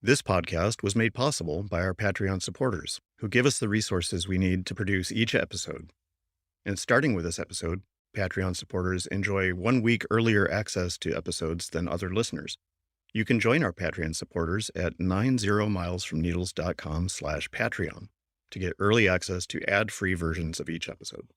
This podcast was made possible by our Patreon supporters, who give us the resources we need to produce each episode. And starting with this episode, Patreon supporters enjoy 1 week earlier access to episodes than other listeners. You can join our Patreon supporters at 90milesfromneedles.com/Patreon to get early access to ad-free versions of each episode.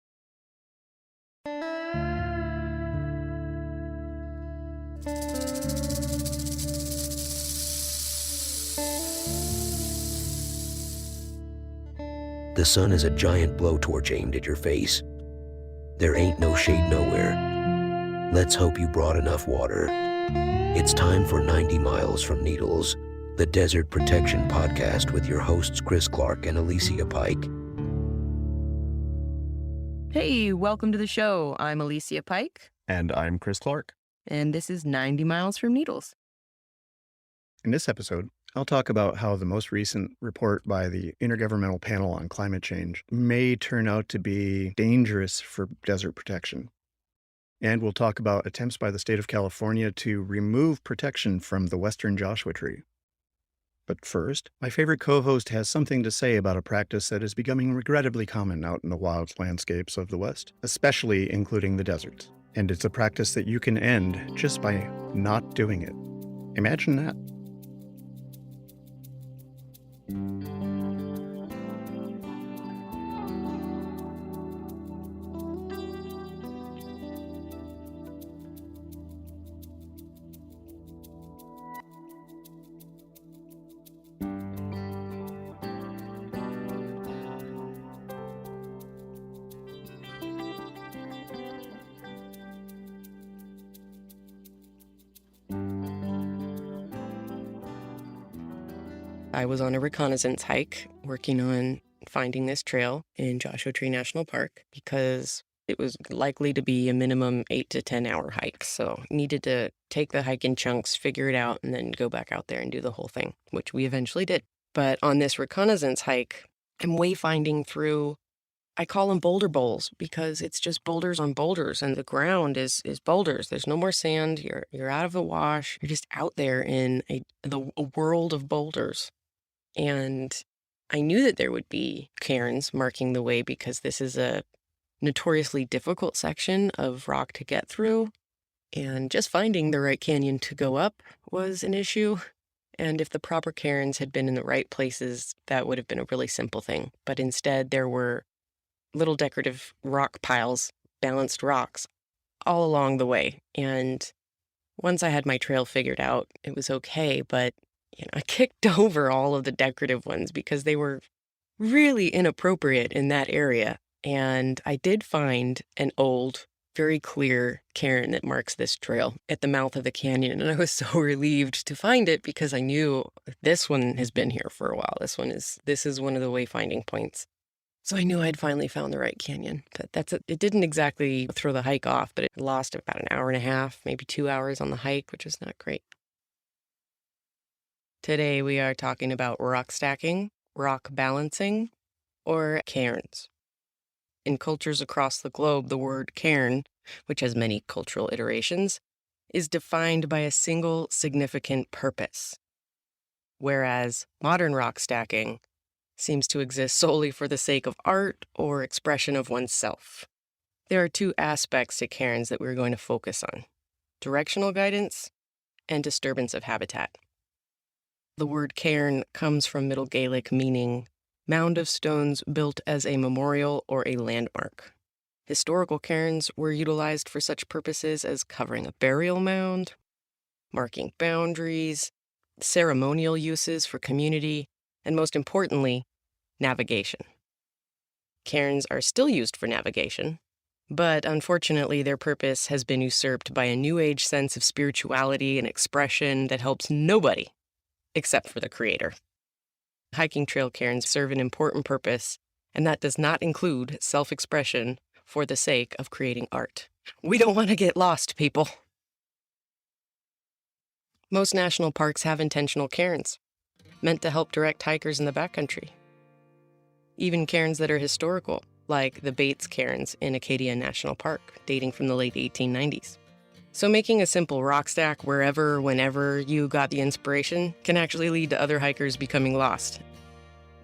The sun is a giant blowtorch aimed at your face. There ain't no shade nowhere. Let's hope you brought enough water. It's time for 90 Miles from Needles, the Desert Protection Podcast with your hosts Chris Clark and Alicia Pike. Hey, welcome to the show. I'm Alicia Pike. And I'm Chris Clark. And this is 90 Miles from Needles. In this episode, I'll talk about how the most recent report by the Intergovernmental Panel on Climate Change may turn out to be dangerous for desert protection. And we'll talk about attempts by the state of California to remove protection from the western Joshua tree. But first, my favorite co-host has something to say about a practice that is becoming regrettably common out in the wild landscapes of the West, especially including the deserts. And it's a practice that you can end just by not doing it. Imagine that. I was on a reconnaissance hike working on finding this trail in Joshua Tree National Park because it was likely to be a minimum 8 to 10 hour hike. So needed to take the hike in chunks, figure it out, and then go back out there and do the whole thing, which we eventually did. But on this reconnaissance hike, I'm wayfinding through, I call them boulder bowls because it's just boulders on boulders and the ground is boulders. There's no more sand. You're out of the wash. You're just out there in a world of boulders. And I knew that there would be cairns marking the way because this is a notoriously difficult section of rock to get through. And just finding the right canyon to go up was an issue. And if the proper cairns had been in the right places, that would have been a really simple thing. But instead, there were little decorative rock piles, balanced rocks, all along the way. And once I had my trail figured out, it was okay, but I kicked over all of the decorative ones because they were really inappropriate in that area. And I did find an old, very clear cairn that marks this trail at the mouth of the canyon. And I was so relieved to find it because I knew this one has been here for a while. This is one of the wayfinding points. So I knew I'd finally found the right canyon. But it didn't exactly throw the hike off, but it lost about an hour and a half, maybe 2 hours on the hike, which is not great. Today we are talking about rock stacking, rock balancing, or cairns. In cultures across the globe, the word cairn, which has many cultural iterations, is defined by a single significant purpose, whereas modern rock stacking seems to exist solely for the sake of art or expression of oneself. There are two aspects to cairns that we're going to focus on: directional guidance and disturbance of habitat. The word cairn comes from Middle Gaelic meaning mound of stones built as a memorial or a landmark. Historical cairns were utilized for such purposes as covering a burial mound, marking boundaries, ceremonial uses for community, and most importantly, navigation. Cairns are still used for navigation, but unfortunately their purpose has been usurped by a New Age sense of spirituality and expression that helps nobody except for the creator. Hiking trail cairns serve an important purpose, and that does not include self-expression for the sake of creating art. We don't want to get lost, people. Most national parks have intentional cairns, meant to help direct hikers in the backcountry. Even cairns that are historical, like the Bates Cairns in Acadia National Park, dating from the late 1890s. So making a simple rock stack wherever, whenever you got the inspiration can actually lead to other hikers becoming lost.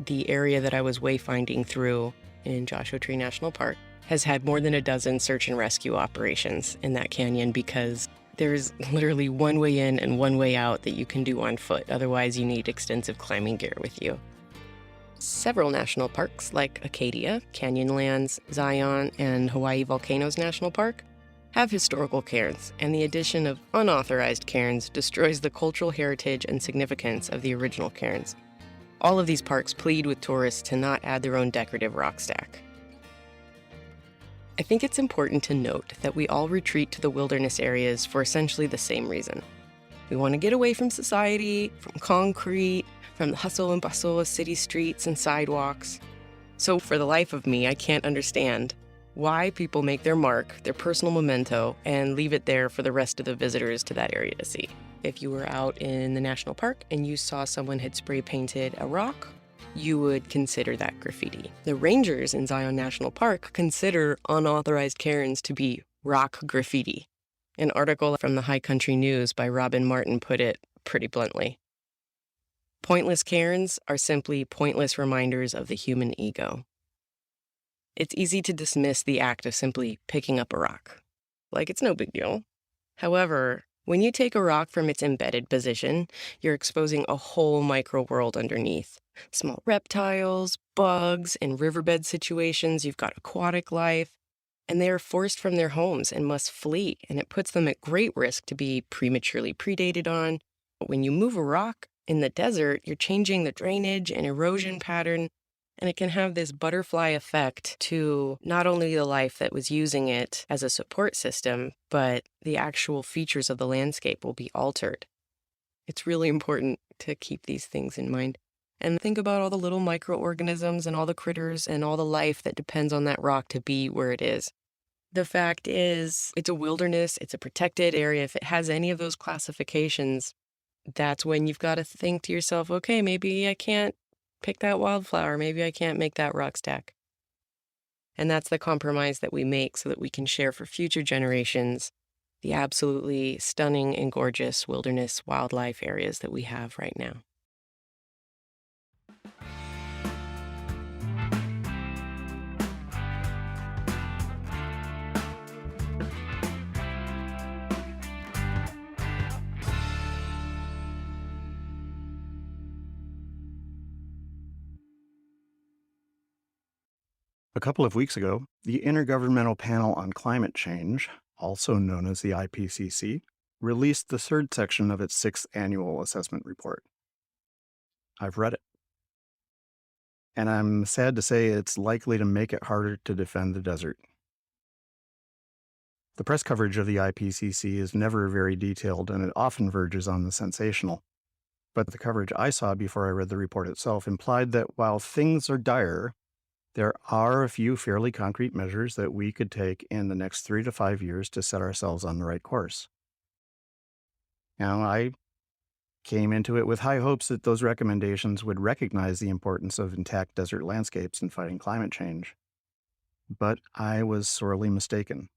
The area that I was wayfinding through in Joshua Tree National Park has had more than a dozen search and rescue operations in that canyon because there's literally one way in and one way out that you can do on foot. Otherwise, you need extensive climbing gear with you. Several national parks like Acadia, Canyonlands, Zion, and Hawaii Volcanoes National Park have historical cairns, and the addition of unauthorized cairns destroys the cultural heritage and significance of the original cairns. All of these parks plead with tourists to not add their own decorative rock stack. I think it's important to note that we all retreat to the wilderness areas for essentially the same reason. We want to get away from society, from concrete, from the hustle and bustle of city streets and sidewalks. So for the life of me, I can't understand why people make their mark, their personal memento, and leave it there for the rest of the visitors to that area to see. If you were out in the national park and you saw someone had spray painted a rock, you would consider that graffiti. The rangers in Zion National Park consider unauthorized cairns to be rock graffiti. An article from the High Country News by Robin Martin put it pretty bluntly. Pointless cairns are simply pointless reminders of the human ego. It's easy to dismiss the act of simply picking up a rock. Like it's no big deal. However, when you take a rock from its embedded position, you're exposing a whole micro-world underneath. Small reptiles, bugs, in riverbed situations, you've got aquatic life, and they are forced from their homes and must flee, and it puts them at great risk to be prematurely predated on. But when you move a rock in the desert, you're changing the drainage and erosion pattern, and it can have this butterfly effect to not only the life that was using it as a support system, but the actual features of the landscape will be altered. It's really important to keep these things in mind. And think about all the little microorganisms and all the critters and all the life that depends on that rock to be where it is. The fact is, it's a wilderness, it's a protected area. If it has any of those classifications, that's when you've got to think to yourself, okay, maybe I can't pick that wildflower, maybe I can't make that rock stack. And that's the compromise that we make so that we can share for future generations the absolutely stunning and gorgeous wilderness wildlife areas that we have right now. A couple of weeks ago, the Intergovernmental Panel on Climate Change, also known as the IPCC, released the third section of its sixth annual assessment report. I've read it. And I'm sad to say it's likely to make it harder to defend the desert. The press coverage of the IPCC is never very detailed, and it often verges on the sensational. But the coverage I saw before I read the report itself implied that while things are dire, there are a few fairly concrete measures that we could take in the next 3 to 5 years to set ourselves on the right course. Now, I came into it with high hopes that those recommendations would recognize the importance of intact desert landscapes in fighting climate change. But I was sorely mistaken.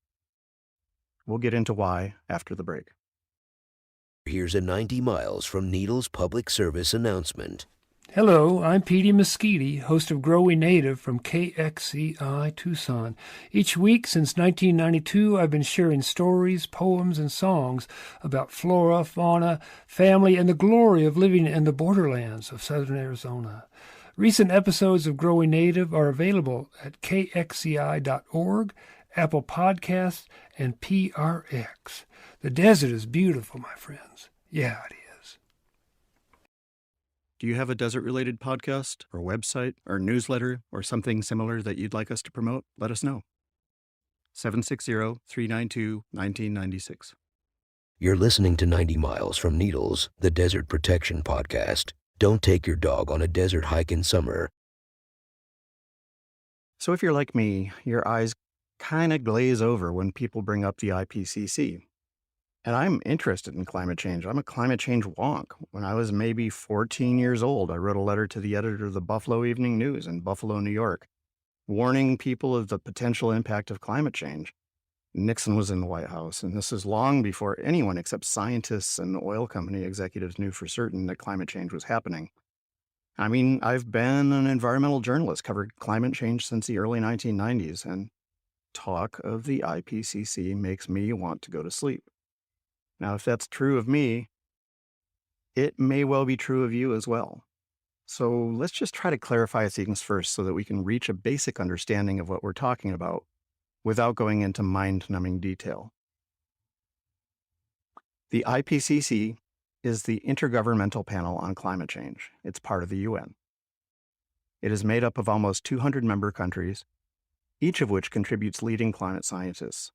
We'll get into why after the break. Here's a 90 miles from Needles public service announcement. Hello, I'm Petey Mesquite, host of Grow We Native from KXCI Tucson. Each week since 1992, I've been sharing stories, poems, and songs about flora, fauna, family, and the glory of living in the borderlands of southern Arizona. Recent episodes of Grow We Native are available at kxci.org, Apple Podcasts, and PRX. The desert is beautiful, my friends. Yeah, it is. Do you have a desert-related podcast or website or newsletter or something similar that you'd like us to promote? Let us know. 760-392-1996. You're listening to 90 Miles from Needles, the Desert Protection Podcast. Don't take your dog on a desert hike in summer. So if you're like me, your eyes kind of glaze over when people bring up the IPCC. And I'm interested in climate change. I'm a climate change wonk. When I was maybe 14 years old, I wrote a letter to the editor of the Buffalo Evening News in Buffalo, New York, warning people of the potential impact of climate change. Nixon was in the White House, and this is long before anyone except scientists and oil company executives knew for certain that climate change was happening. I mean, I've been an environmental journalist, covered climate change since the early 1990s, and talk of the IPCC makes me want to go to sleep. Now, if that's true of me, it may well be true of you as well. So let's just try to clarify things first so that we can reach a basic understanding of what we're talking about without going into mind-numbing detail. The IPCC is the Intergovernmental Panel on Climate Change. It's part of the UN. It is made up of almost 200 member countries, each of which contributes leading climate scientists.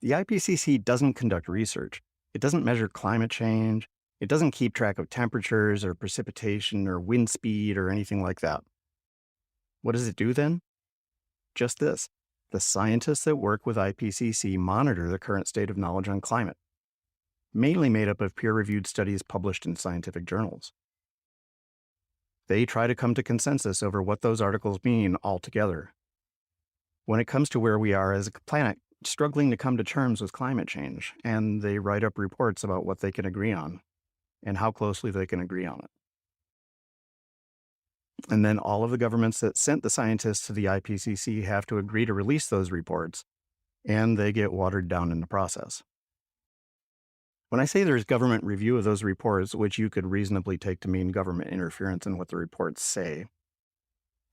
The IPCC doesn't conduct research. It doesn't measure climate change. It doesn't keep track of temperatures or precipitation or wind speed or anything like that. What does it do then? Just this. The scientists that work with IPCC monitor the current state of knowledge on climate, mainly made up of peer-reviewed studies published in scientific journals. They try to come to consensus over what those articles mean altogether. When it comes to where we are as a planet struggling to come to terms with climate change, and they write up reports about what they can agree on and how closely they can agree on it. And then all of the governments that sent the scientists to the IPCC have to agree to release those reports, and they get watered down in the process. When I say there's government review of those reports, which you could reasonably take to mean government interference in what the reports say,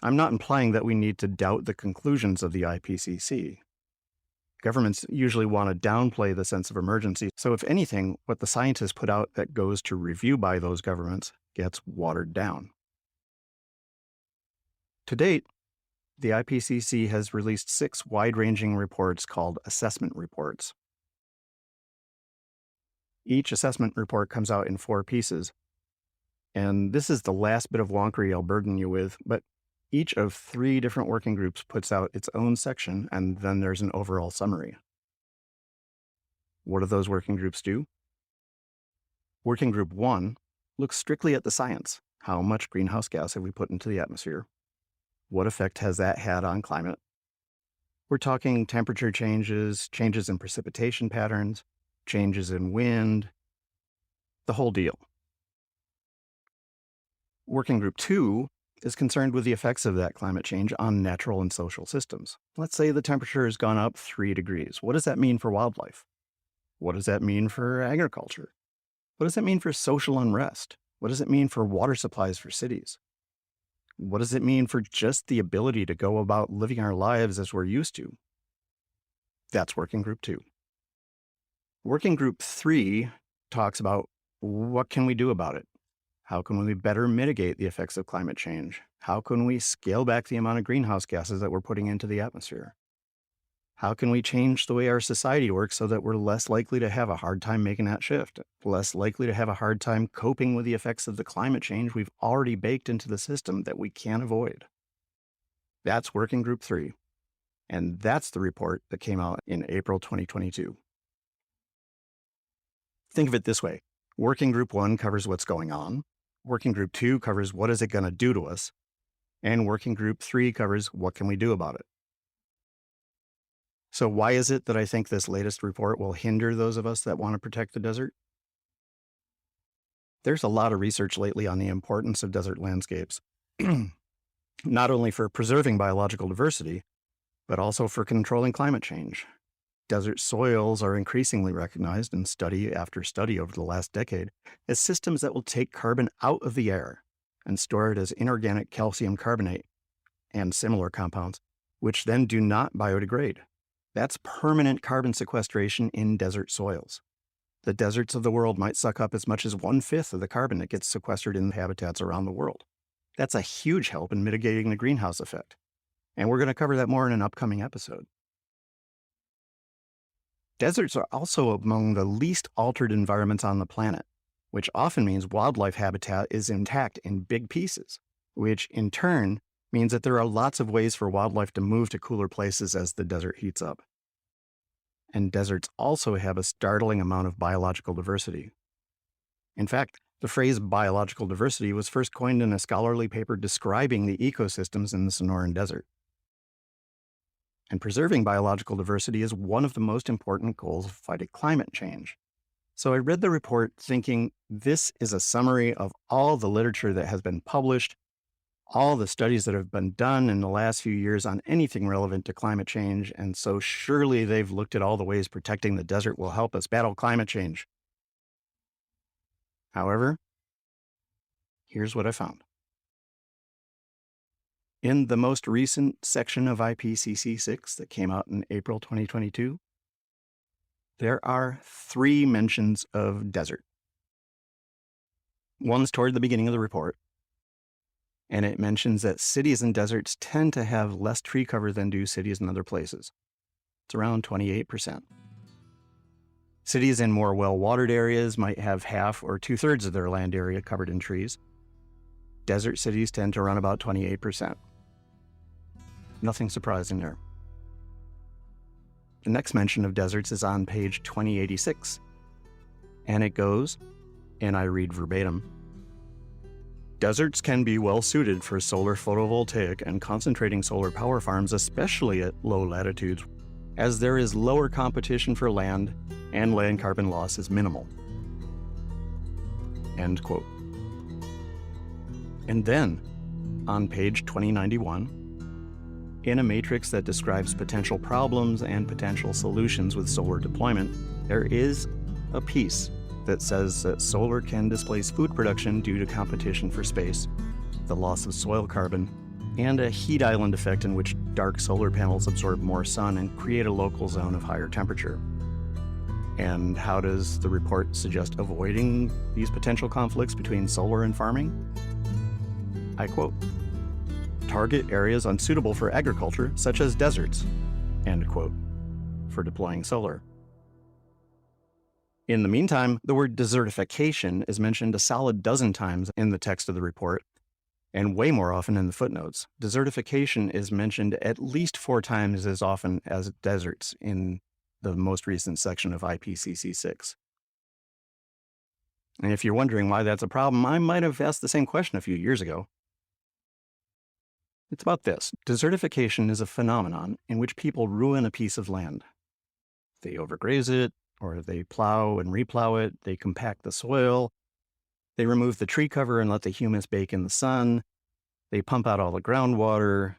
I'm not implying that we need to doubt the conclusions of the IPCC. Governments usually want to downplay the sense of emergency, so if anything, what the scientists put out that goes to review by those governments gets watered down. To date, the IPCC has released 6 wide-ranging reports called assessment reports. Each assessment report comes out in 4 pieces, and this is the last bit of wonkery I'll burden you with, but each of 3 different working groups puts out its own section, and then there's an overall summary. What do those working groups do? Working Group 1 looks strictly at the science. How much greenhouse gas have we put into the atmosphere? What effect has that had on climate? We're talking temperature changes, changes in precipitation patterns, changes in wind, the whole deal. Working Group 2 is concerned with the effects of that climate change on natural and social systems. Let's say the temperature has gone up 3 degrees. What does that mean for wildlife? What does that mean for agriculture? What does that mean for social unrest? What does it mean for water supplies for cities? What does it mean for just the ability to go about living our lives as we're used to? That's Working Group 2. Working Group 3 talks about what can we do about it? How can we better mitigate the effects of climate change? How can we scale back the amount of greenhouse gases that we're putting into the atmosphere? How can we change the way our society works so that we're less likely to have a hard time making that shift, less likely to have a hard time coping with the effects of the climate change we've already baked into the system that we can't avoid? That's Working Group 3, and that's the report that came out in April 2022. Think of it this way. Working Group 1 covers what's going on. Working Group 2 covers what is it going to do to us. And Working Group 3 covers what can we do about it. So why is it that I think this latest report will hinder those of us that want to protect the desert? There's a lot of research lately on the importance of desert landscapes, not only for preserving biological diversity, but also for controlling climate change. Desert soils are increasingly recognized in study after study over the last decade as systems that will take carbon out of the air and store it as inorganic calcium carbonate and similar compounds, which then do not biodegrade. That's permanent carbon sequestration in desert soils. The deserts of the world might suck up as much as 1/5 of the carbon that gets sequestered in habitats around the world. That's a huge help in mitigating the greenhouse effect. And we're going to cover that more in an upcoming episode. Deserts are also among the least altered environments on the planet, which often means wildlife habitat is intact in big pieces, which in turn means that there are lots of ways for wildlife to move to cooler places as the desert heats up. And deserts also have a startling amount of biological diversity. In fact, the phrase biological diversity was first coined in a scholarly paper describing the ecosystems in the Sonoran Desert. And preserving biological diversity is one of the most important goals of fighting climate change. So I read the report thinking this is a summary of all the literature that has been published, all the studies that have been done in the last few years on anything relevant to climate change, and so surely they've looked at all the ways protecting the desert will help us battle climate change. However, here's what I found. In the most recent section of IPCC 6 that came out in April 2022, there are 3 mentions of desert. One's toward the beginning of the report, and it mentions that cities and deserts tend to have less tree cover than do cities in other places. It's around 28%. Cities in more well-watered areas might have half or 2/3 of their land area covered in trees. Desert cities tend to run about 28%. Nothing surprising there. The next mention of deserts is on page 2086, and it goes, and I read verbatim, deserts can be well suited for solar photovoltaic and concentrating solar power farms, especially at low latitudes, as there is lower competition for land and land carbon loss is minimal. End quote. And then, on page 2091, in a matrix that describes potential problems and potential solutions with solar deployment, there is a piece that says that solar can displace food production due to competition for space, the loss of soil carbon, and a heat island effect in which dark solar panels absorb more sun and create a local zone of higher temperature. And how does the report suggest avoiding these potential conflicts between solar and farming? I quote, target areas unsuitable for agriculture, such as deserts, end quote, for deploying solar. In the meantime, the word desertification is mentioned a solid dozen times in the text of the report, and way more often in the footnotes. Desertification is mentioned at least 4 times as often as deserts in the most recent section of IPCC 6. And if you're wondering why that's a problem, I might have asked the same question a few years ago. It's about this. Desertification is a phenomenon in which people ruin a piece of land. They overgraze it, or they plow and replow it, they compact the soil, they remove the tree cover and let the humus bake in the sun, they pump out all the groundwater,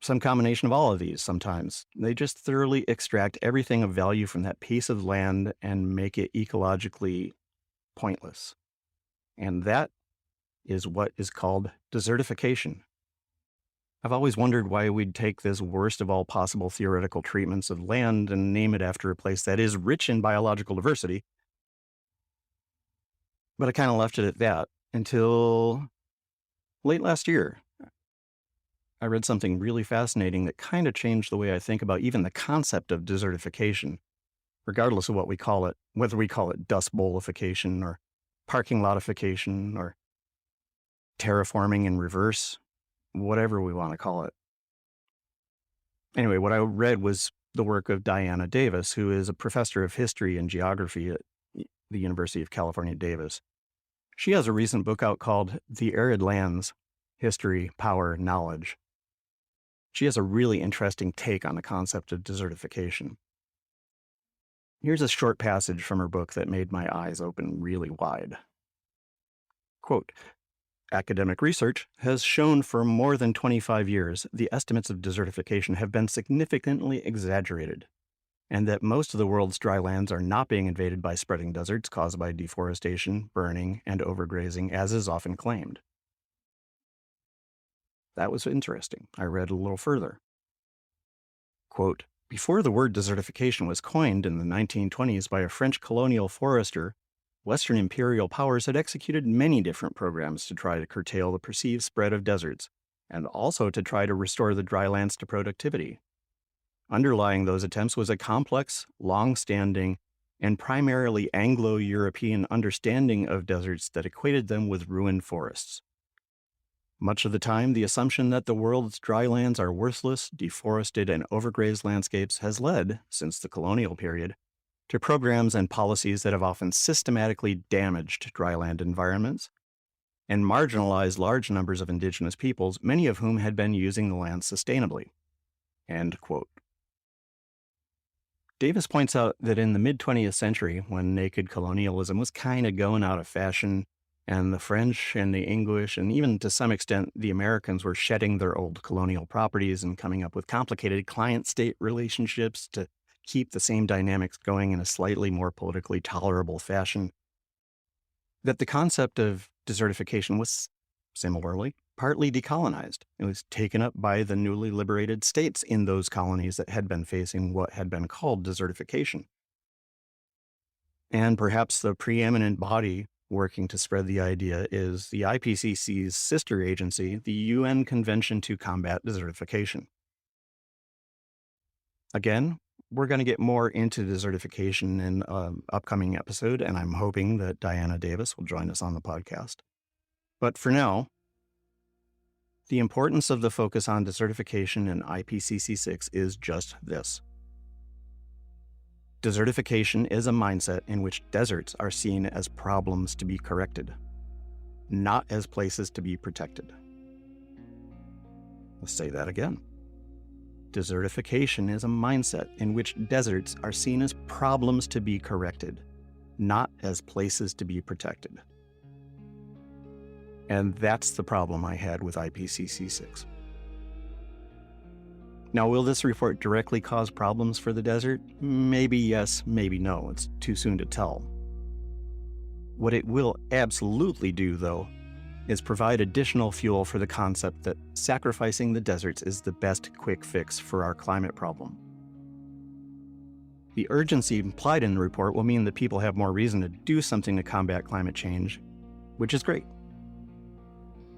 some combination of all of these sometimes. They just thoroughly extract everything of value from that piece of land and make it ecologically pointless. And that is what is called desertification. I've always wondered why we'd take this worst of all possible theoretical treatments of land and name it after a place that is rich in biological diversity. But I kind of left it at that until late last year. I read something really fascinating that kind of changed the way I think about even the concept of desertification, regardless of what we call it, whether we call it dust bowlification or parking lotification or terraforming in reverse, whatever we want to call it. Anyway, what I read was the work of Diana Davis, who is a professor of history and geography at the University of California, Davis. She has a recent book out called The Arid Lands, History, Power, Knowledge. She has a really interesting take on the concept of desertification. Here's a short passage from her book that made my eyes open really wide. Quote, academic research has shown for more than 25 years the estimates of desertification have been significantly exaggerated, and that most of the world's dry lands are not being invaded by spreading deserts caused by deforestation, burning, and overgrazing, as is often claimed. That was interesting. I read a little further. Quote, before the word desertification was coined in the 1920s by a French colonial forester, Western imperial powers had executed many different programs to try to curtail the perceived spread of deserts, and also to try to restore the dry lands to productivity. Underlying those attempts was a complex, long-standing, and primarily Anglo-European understanding of deserts that equated them with ruined forests. Much of the time, the assumption that the world's dry lands are worthless, deforested, and overgrazed landscapes has led, since the colonial period, to programs and policies that have often systematically damaged dryland environments and marginalized large numbers of indigenous peoples, many of whom had been using the land sustainably. End quote. Davis points out that in the mid-20th century, when naked colonialism was kind of going out of fashion, and the French and the English, and even to some extent the Americans, were shedding their old colonial properties and coming up with complicated client-state relationships to keep the same dynamics going in a slightly more politically tolerable fashion, that the concept of desertification was similarly partly decolonized. It was taken up by the newly liberated states in those colonies that had been facing what had been called desertification. And perhaps the preeminent body working to spread the idea is the IPCC's sister agency, the UN Convention to Combat Desertification. Again, we're going to get more into desertification in an upcoming episode, and I'm hoping that Diana Davis will join us on the podcast. But for now, the importance of the focus on desertification in IPCC 6 is just this. Desertification is a mindset in which deserts are seen as problems to be corrected, not as places to be protected. Let's say that again. Desertification is a mindset in which deserts are seen as problems to be corrected, not as places to be protected. And that's the problem I had with IPCC 6. Now, will this report directly cause problems for the desert? Maybe yes, maybe no. It's too soon to tell. What it will absolutely do, though, is provide additional fuel for the concept that sacrificing the deserts is the best quick fix for our climate problem. The urgency implied in the report will mean that people have more reason to do something to combat climate change, which is great.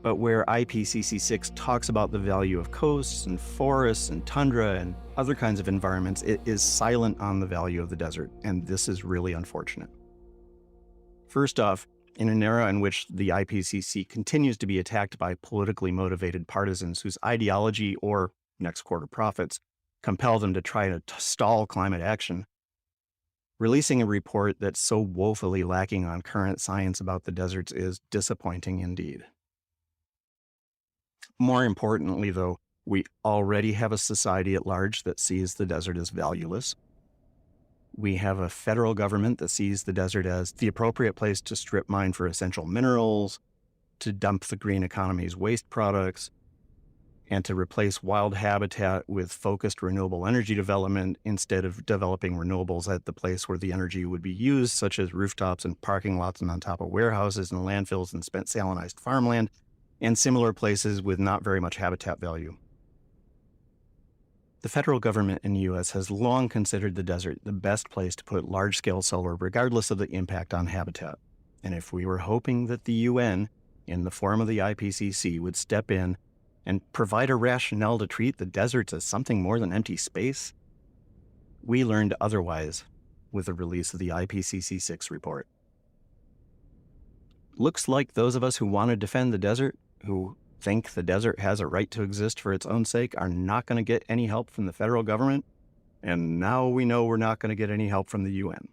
But where IPCC 6 talks about the value of coasts and forests and tundra and other kinds of environments, it is silent on the value of the desert, and this is really unfortunate. First off, in an era in which the IPCC continues to be attacked by politically motivated partisans whose ideology or next quarter profits compel them to try to stall climate action, releasing a report that's so woefully lacking on current science about the deserts is disappointing indeed. More importantly, though, we already have a society at large that sees the desert as valueless. We have a federal government that sees the desert as the appropriate place to strip mine for essential minerals, to dump the green economy's waste products, and to replace wild habitat with focused renewable energy development instead of developing renewables at the place where the energy would be used, such as rooftops and parking lots and on top of warehouses and landfills and spent salinized farmland, and similar places with not very much habitat value. The federal government in the U.S. has long considered the desert the best place to put large-scale solar, regardless of the impact on habitat. And if we were hoping that the UN, in the form of the IPCC, would step in and provide a rationale to treat the deserts as something more than empty space, we learned otherwise with the release of the IPCC 6 report. Looks like those of us who want to defend the desert, who think the desert has a right to exist for its own sake, are not going to get any help from the federal government, and now we know we're not going to get any help from the UN.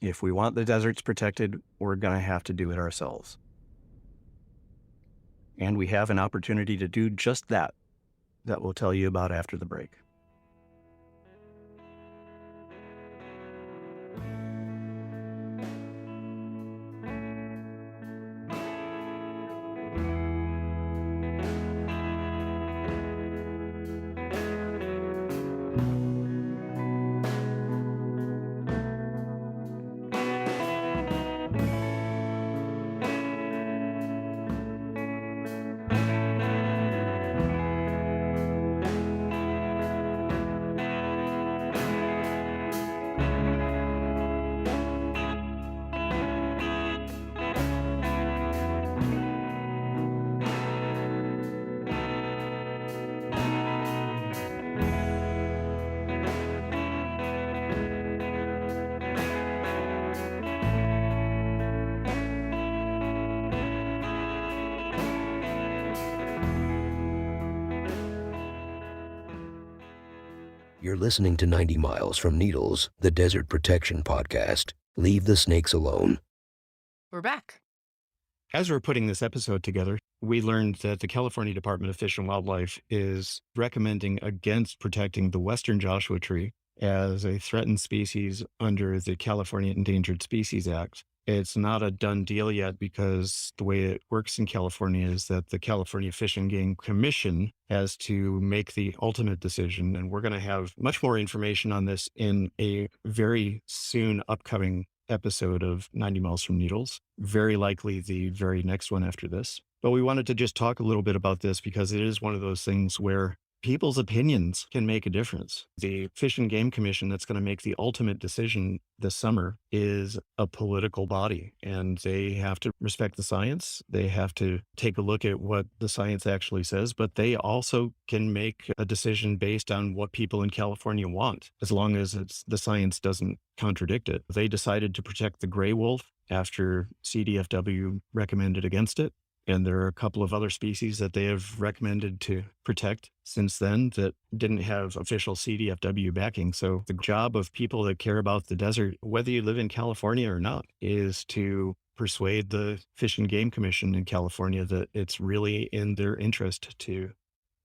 If we want the deserts protected, we're going to have to do it ourselves. And we have an opportunity to do just that we'll tell you about after the break. You're listening to 90 Miles from Needles, the Desert Protection Podcast. Leave the snakes alone. We're back. As we're putting this episode together, we learned that the California Department of Fish and Wildlife is recommending against protecting the western Joshua tree as a threatened species under the California Endangered Species Act. It's not a done deal yet because the way it works in California is that the California Fish and Game Commission has to make the ultimate decision. And we're going to have much more information on this in a very soon upcoming episode of 90 Miles from Needles, very likely the very next one after this. But we wanted to just talk a little bit about this because it is one of those things where people's opinions can make a difference. The Fish and Game Commission that's going to make the ultimate decision this summer is a political body, and they have to respect the science. They have to take a look at what the science actually says, but they also can make a decision based on what people in California want, as long as the science doesn't contradict it. They decided to protect the gray wolf after CDFW recommended against it. And there are a couple of other species that they have recommended to protect since then that didn't have official CDFW backing. So the job of people that care about the desert, whether you live in California or not, is to persuade the Fish and Game Commission in California that it's really in their interest to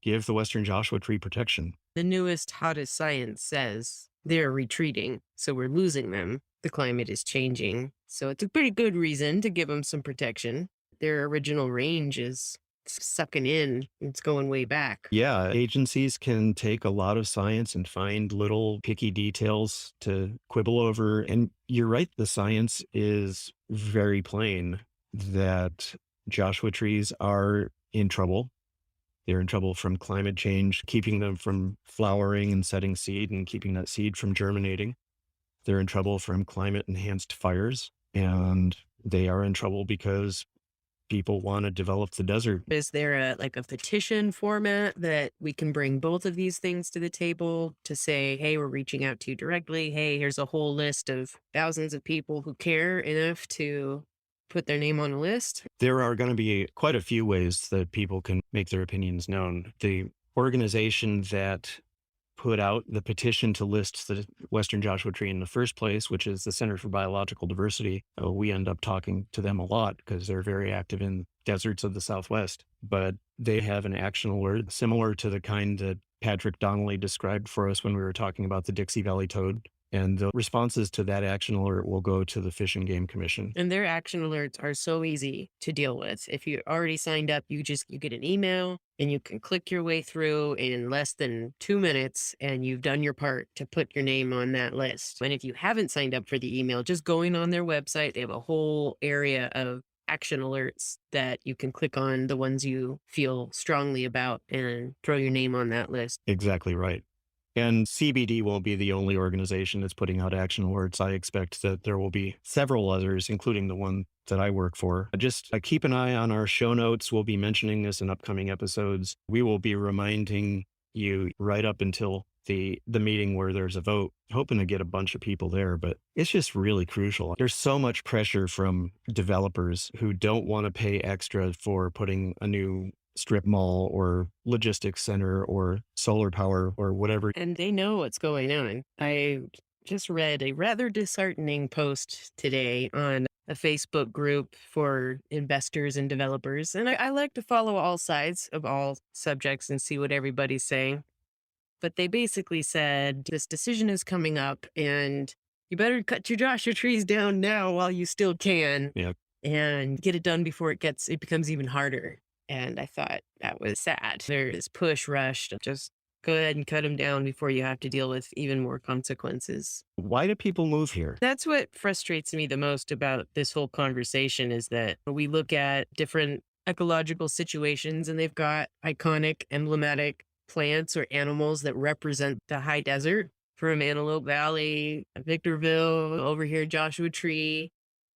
give the western Joshua tree protection. The newest, hottest science says they're retreating, so we're losing them. The climate is changing. So it's a pretty good reason to give them some protection. Their original range is sucking in. It's going way back. Yeah, agencies can take a lot of science and find little picky details to quibble over. And you're right, the science is very plain that Joshua trees are in trouble. They're in trouble from climate change, keeping them from flowering and setting seed and keeping that seed from germinating. They're in trouble from climate-enhanced fires, and they are in trouble because people want to develop the desert. Is there a petition format that we can bring both of these things to the table to say, hey, we're reaching out to you directly. Hey, here's a whole list of thousands of people who care enough to put their name on a list? There are going to be quite a few ways that people can make their opinions known. The organization that put out the petition to list the western Joshua tree in the first place, which is the Center for Biological Diversity. We end up talking to them a lot because they're very active in deserts of the Southwest. But they have an action alert similar to the kind that Patrick Donnelly described for us when we were talking about the Dixie Valley toad. And the responses to that action alert will go to the Fish and Game Commission. And their action alerts are so easy to deal with. If you already signed up, you get an email and you can click your way through in less than 2 minutes and you've done your part to put your name on that list. And if you haven't signed up for the email, just going on their website, they have a whole area of action alerts that you can click on, the ones you feel strongly about, and throw your name on that list. Exactly right. And CBD won't be the only organization that's putting out action alerts. I expect that there will be several others, including the one that I work for. Just keep an eye on our show notes. We'll be mentioning this in upcoming episodes. We will be reminding you right up until the meeting where there's a vote, hoping to get a bunch of people there. But it's just really crucial. There's so much pressure from developers who don't want to pay extra for putting a new strip mall or logistics center or solar power or whatever. And they know what's going on. I just read a rather disheartening post today on a Facebook group for investors and developers. And I like to follow all sides of all subjects and see what everybody's saying. But they basically said, this decision is coming up and you better cut your Joshua trees down now while you still can. Yeah. And get it done before it becomes even harder. And I thought that was sad. There's this push rush to just go ahead and cut them down before you have to deal with even more consequences. Why do people move here? That's what frustrates me the most about this whole conversation is that we look at different ecological situations and they've got iconic, emblematic plants or animals that represent the high desert, from Antelope Valley, Victorville, over here, Joshua Tree.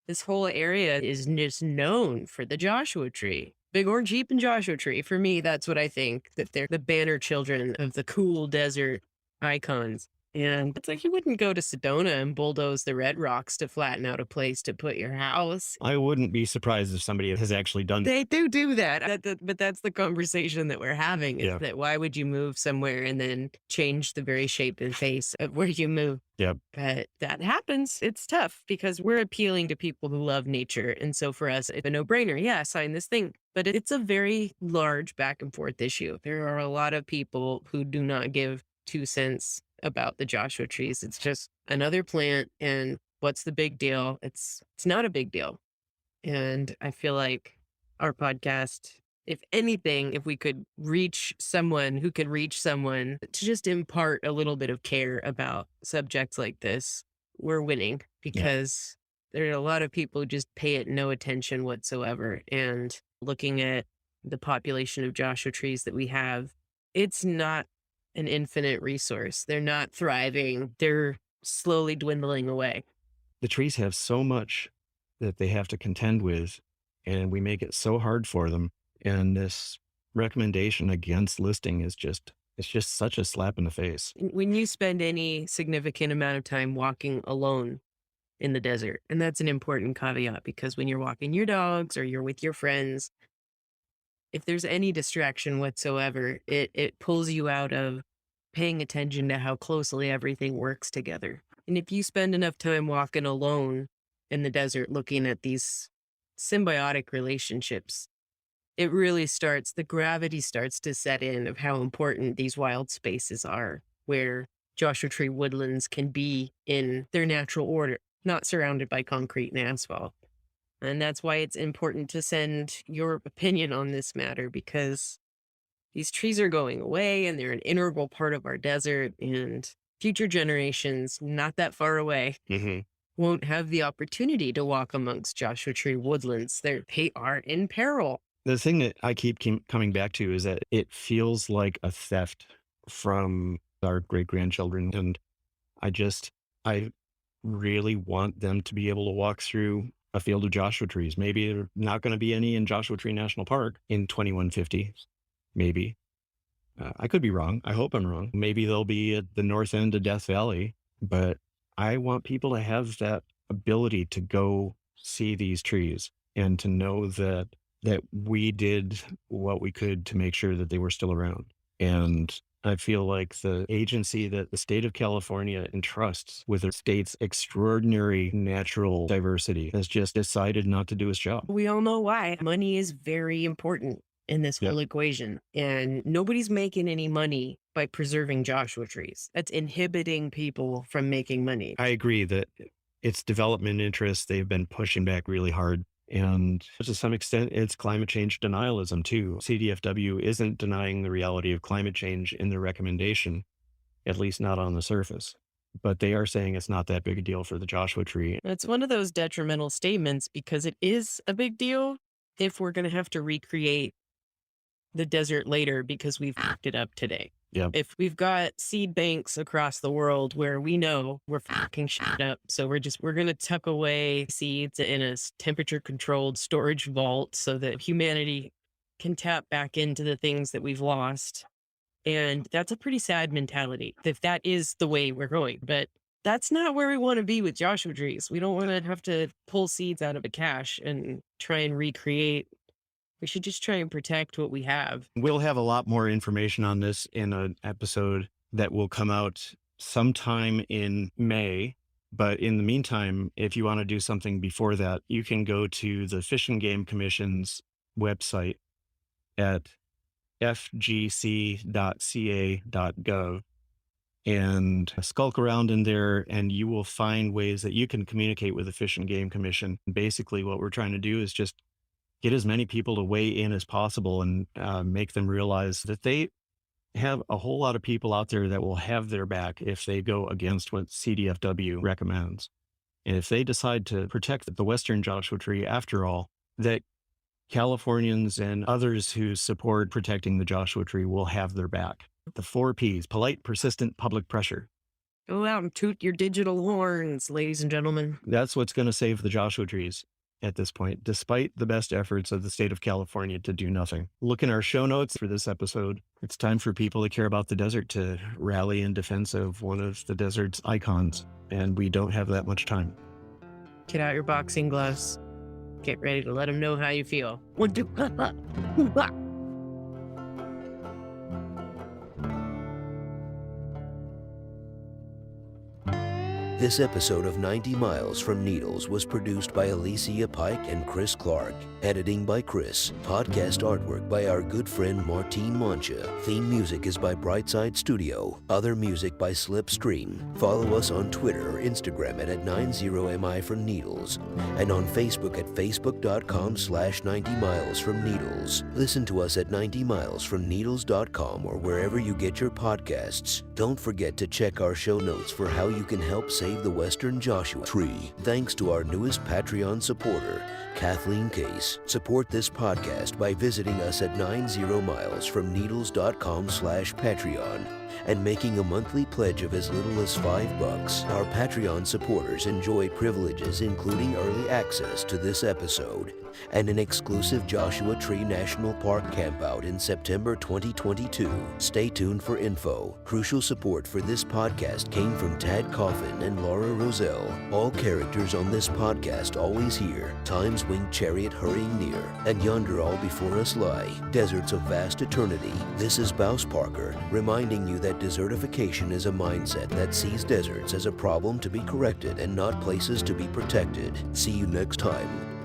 This whole area is just known for the Joshua Tree. Big Orange Jeep and Joshua Tree. For me, that's what I think, that they're the banner children of the cool desert icons. And it's like you wouldn't go to Sedona and bulldoze the red rocks to flatten out a place to put your house. I wouldn't be surprised if somebody has actually done that. They do that. But that's the conversation that we're having is Yeah. that why would you move somewhere and then change the very shape and face of where you move? Yep. But that happens. It's tough because we're appealing to people who love nature. And so for us, it's a no-brainer. Yeah, sign this thing. But it's a very large back and forth issue. There are a lot of people who do not give 2 cents about the Joshua trees. It's just another plant. And what's the big deal? It's not a big deal. And I feel like our podcast, if anything, if we could reach someone who could reach someone to just impart a little bit of care about subjects like this, we're winning because there are a lot of people who just pay it no attention whatsoever. And looking at the population of Joshua trees that we have, it's not an infinite resource. They're not thriving. They're slowly dwindling away. The trees have so much that they have to contend with, and we make it so hard for them. And this recommendation against listing is it's just such a slap in the face. When you spend any significant amount of time walking alone in the desert, and that's an important caveat because when you're walking your dogs or you're with your friends, if there's any distraction whatsoever, it pulls you out of paying attention to how closely everything works together. And if you spend enough time walking alone in the desert looking at these symbiotic relationships, it really the gravity starts to set in of how important these wild spaces are, where Joshua tree woodlands can be in their natural order, not surrounded by concrete and asphalt. And that's why it's important to send your opinion on this matter, because these trees are going away and they're an integral part of our desert, and future generations, not that far away, won't have the opportunity to walk amongst Joshua tree woodlands. They are in peril. The thing that I keep coming back to is that it feels like a theft from our great-grandchildren. And I really want them to be able to walk through a field of Joshua trees. Maybe there are not going to be any in Joshua Tree National Park in 2150. Maybe. I could be wrong. I hope I'm wrong. Maybe they'll be at the north end of Death Valley, but I want people to have that ability to go see these trees and to know that we did what we could to make sure that they were still around. And I feel like the agency that the state of California entrusts with the state's extraordinary natural diversity has just decided not to do its job. We all know why. Money is very important in this whole equation. And nobody's making any money by preserving Joshua trees. That's inhibiting people from making money. I agree that it's development interests. They've been pushing back really hard. And to some extent, it's climate change denialism too. CDFW isn't denying the reality of climate change in their recommendation, at least not on the surface. But they are saying it's not that big a deal for the Joshua tree. It's one of those detrimental statements because it is a big deal if we're going to have to recreate the desert later because we've fucked it up today. Yeah. If we've got seed banks across the world where we know we're fucking shit up, so we're going to tuck away seeds in a temperature controlled storage vault so that humanity can tap back into the things that we've lost. And that's a pretty sad mentality if that is the way we're going. But that's not where we want to be with Joshua trees. We don't want to have to pull seeds out of a cache and try and recreate. We should just try and protect what we have. We'll have a lot more information on this in an episode that will come out sometime in May. But in the meantime, if you want to do something before that, you can go to the Fish and Game Commission's website at fgc.ca.gov and skulk around in there, and you will find ways that you can communicate with the Fish and Game Commission. Basically, what we're trying to do is just get as many people to weigh in as possible and make them realize that they have a whole lot of people out there that will have their back if they go against what CDFW recommends. And if they decide to protect the Western Joshua tree after all, that Californians and others who support protecting the Joshua tree will have their back. The 4 Ps, polite, persistent, public pressure. Go out and toot your digital horns, ladies and gentlemen. That's what's going to save the Joshua trees. at this point, despite the best efforts of the state of California to do nothing. Look in our show notes for this episode. It's time for people that care about the desert to rally in defense of one of the desert's icons, and we don't have that much time. Get out your boxing gloves. Get ready to let them know how you feel. This episode of 90 Miles from Needles was produced by Alicia Pike and Chris Clark. Editing by Chris. Podcast artwork by our good friend Martine Mancha. Theme music is by Brightside Studio. Other music by Slipstream. Follow us on Twitter or Instagram at 90mi from Needles. And on Facebook at facebook.com/90 miles from Needles. Listen to us at 90milesfromneedles.com or wherever you get your podcasts. Don't forget to check our show notes for how you can help save the western Joshua Tree. Thanks to our newest Patreon supporter, Kathleen Case. Support this podcast by visiting us at 90milesfromneedles.com/Patreon and making a monthly pledge of as little as $5. Our Patreon supporters enjoy privileges including early access to this episode and an exclusive Joshua Tree National Park campout in September 2022. Stay tuned for info. Crucial support for this podcast came from Tad Coffin and Laura Roselle. All characters on this podcast always hear, Time's winged chariot hurrying near, and yonder all before us lie, deserts of vast eternity. This is Bouse Parker, reminding you that desertification is a mindset that sees deserts as a problem to be corrected and not places to be protected. See you next time.